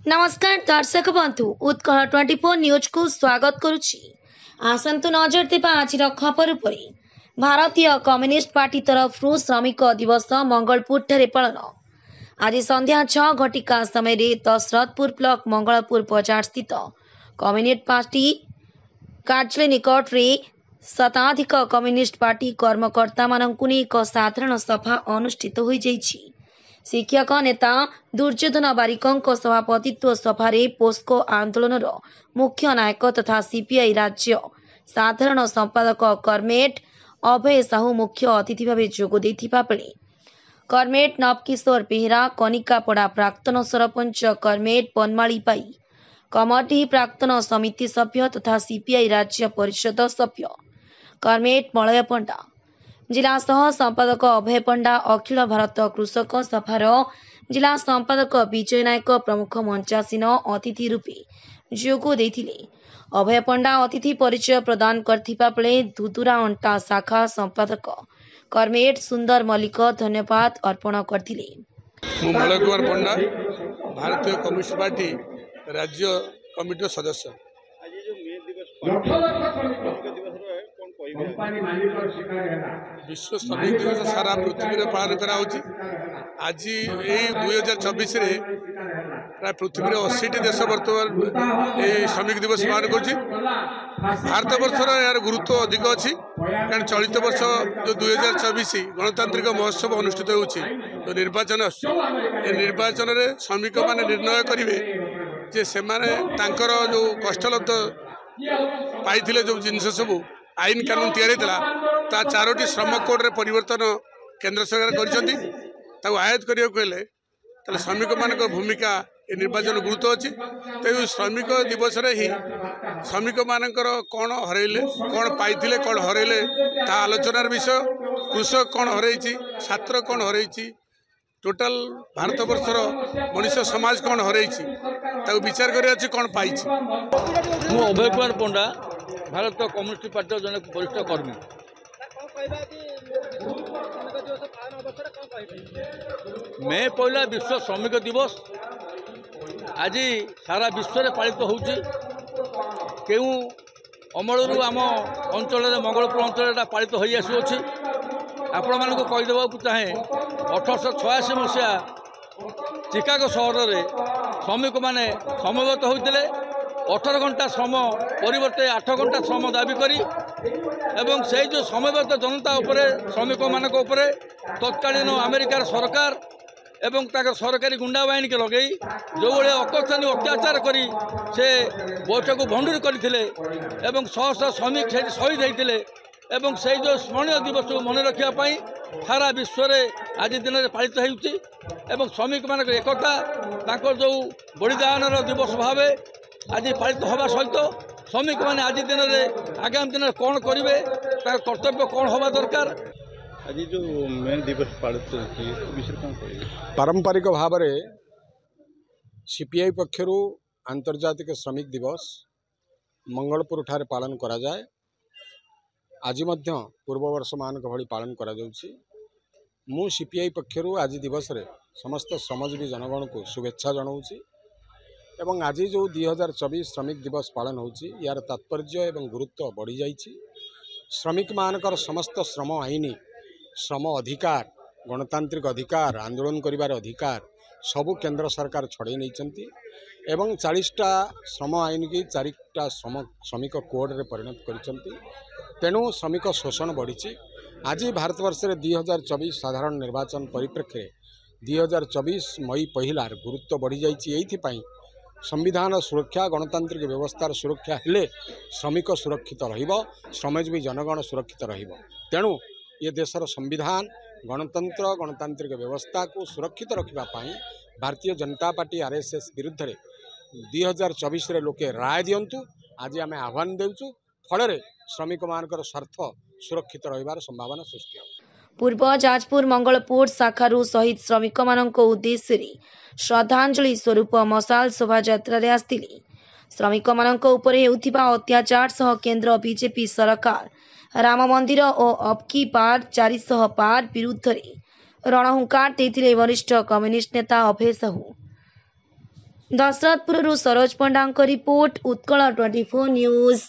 नमस्कार दर्शक बंधु उत्कल 24 न्यूज को स्वागत करुछि। आसंतु नजर देबा आज खबर पर। भारतीय कम्युनिस्ट पार्टी तरफ श्रमिक दिवस मंगलपुर ठारे पालन। आज संध्या 6 घटिका समय दशरथपुर ब्लॉक मंगलपुर बजार स्थित कम्युनिस्ट पार्टी कार्यालय निकट में शताधिक कम्युनिस्ट पार्टी कर्मकर्ता मानकु नै एक साधारण सभा अनुष्ठित हो जाइछि। शिक्षक नेता दुर्योधन बारिकों सभापतित्व सभारे पोस्को आंदोलन मुख्य नायक तथा सीपीआई राज्य साधारण संपादक कर्मेट अभय साहू मुख्य अतिथि भाव जोग देथिबा बेले कर्मेट नवकिशोर बेहेरा कनिकापड़ा प्राक्तन सरपंच कर्मेट बनमाली पाई कमटी प्राक्तन समिति सभ्य तथा सीपीआई राज्य परिषद सभ्य कर्मेट मलय पंडा जिला सह संपादक अभय पंडा अखिल भारत कृषक सभार जिला संपादक विजय नायक प्रमुख मंचासीन अतिथि रूपे जोग देथिले। अभय पंडा अतिथि परिचय प्रदान करथिबा बेले धुदुरा अंटा शाखा संपादक कर्मेट सुंदर मल्लिक धन्यवाद अर्पण करथिले। मलय कुमार पंडा भारतीय कम्युनिस्ट पार्टी राज्य कमिटी सदस्य। विश्व श्रमिक दिवस सारा पृथ्वी में पालन करा आज 2024 प्राय पृथ्वी 80 देश बर्तमान ये श्रमिक दिवस पालन कर। भारत वर्षर यार गुरुत्व अधिक अच्छी कारण चलित वर्ष जो 2024 गणतांत्रिक महोत्सव अनुष्ठित होउछि जो निर्वाचन निर्वाचन में श्रमिक माने निर्णय करेंगे जे से तांकर जो कष्टलब्ध पाई जो जिनस सबू आईन कानून या चारोटी श्रम कोड रे परिवर्तन केंद्र सरकार कर आयत करें श्रमिक मान भूमिका ए निर्वाचन गुरुत्व अच्छी। तो श्रमिक दिवस रे ही श्रमिक मानकर कौन हरइले कौन पाइथिले कौन हरइले ता आलोचनार विषय। कृषक कौन हरइछि छात्र कौन हरइछि टोटाल भारत वर्षर मनुष्य समाज कौन हरइछि ताको विचार करिया कौन पाइछि। मु अभय कुमार पंडा भारत कम्युनिस्ट पार्टी जन वरिष्ठ कर्मी। मे पहला विश्व श्रमिक दिवस आज सारा विश्व में पालित होउछि। केउ अमलरू आम अंचल मंगलपुर अंचल पालित हो आसुछि। आपण मानक कहीदेवा चाहे 1886 मसीहा चिकागो सहर में श्रमिक मैंने समवेत होते 18 घंटा श्रम परिवर्ते 8 घंटा श्रम दाबी करी एवं से जो समवेत जनता उपरे श्रमिक मानक उपरे तत्कालीन अमेरिकार सरकार एवं ताकर सरकारी गुंडा बाहिनी के लगे जो भाई अकथनीय अत्याचार करी से बैठक भंडूर करते एवं शह शह श्रमिक से शहीद होते एवं से जो स्मरणीय दिवस को मन रखापी सारा विश्व में आज दिन में पालित हो श्रमिक मान एकता जो बलिदान दिवस भाव आज पालित हवा सहित श्रमिक मैंने आज दिन में आगामी दिन में कौन करेंगे कर्तव्य कौन हवा दरकार। आज जो मेन दिवस पालित पारंपरिक भाव में सीपीआई पक्षर आंतर्जातिक श्रमिक दिवस मंगलपुर ठारे पालन करा जाए। आज पूर्व वर्ष मान भली पालन करा जाउछि। मु सीपीआई पक्षर आज दिवस रे समस्त श्रमजीवी जनगण को शुभेच्छा जनाऊँगी एवं आज जो 2024 श्रमिक दिवस पालन होउछि यार तात्पर्य एवं गुरुत्व बढ़ी जाइछि। श्रमिक मानकर समस्त श्रम आईन श्रम अधिकार गणतांत्रिक अधिकार आंदोलन करिवार अधिकार सबु केंद्र सरकार छड़े नहीं एवं 40टा श्रम आईन की 4टा श्रमिक कोड रे परिणत करिसंती। तेणु श्रमिक शोषण बढ़ी। आज भारतवर्ष में 2024 साधारण निर्वाचन परिप्रेक्षी 2024 मई पहलार गुरुत्व बढ़ी जाइए। संविधान सुरक्षा गणतांत्रिक व्यवस्थार सुरक्षा हेले श्रमिक सुरक्षित रहिबो श्रमजीवी जनगण सुरक्षित रहिबो। तेणु ये देशर संविधान गणतंत्र गणतांत्रिक व्यवस्था को सुरक्षित रखापी भारतीय जनता पार्टी आरएसएस विरुद्ध रे 2024 रे लोके राय दिंतु। आज आम आह्वान देउछु फल श्रमिक मानकर स्वार्थ सुरक्षित रहिबार संभावना सृष्टि हो। पूर्व जाजपुर मंगलपुर शाखारू शहीद श्रमिक मानक उद्देश्य श्रद्धांजलि स्वरूप मशाल शोभा यात्रा आसथिले। श्रमिक मानक उपरे हेउथिबा अत्याचार सह केंद्र बीजेपी सरकार राम मंदिर और अबकी बार 400 पार विरुद्ध रणहुंकार देथिले वरिष्ठ कम्युनिस्ट नेता अभय साहू। दशरथपुर सरोज पंडा रिपोर्ट उत्कल 24 न्यूज।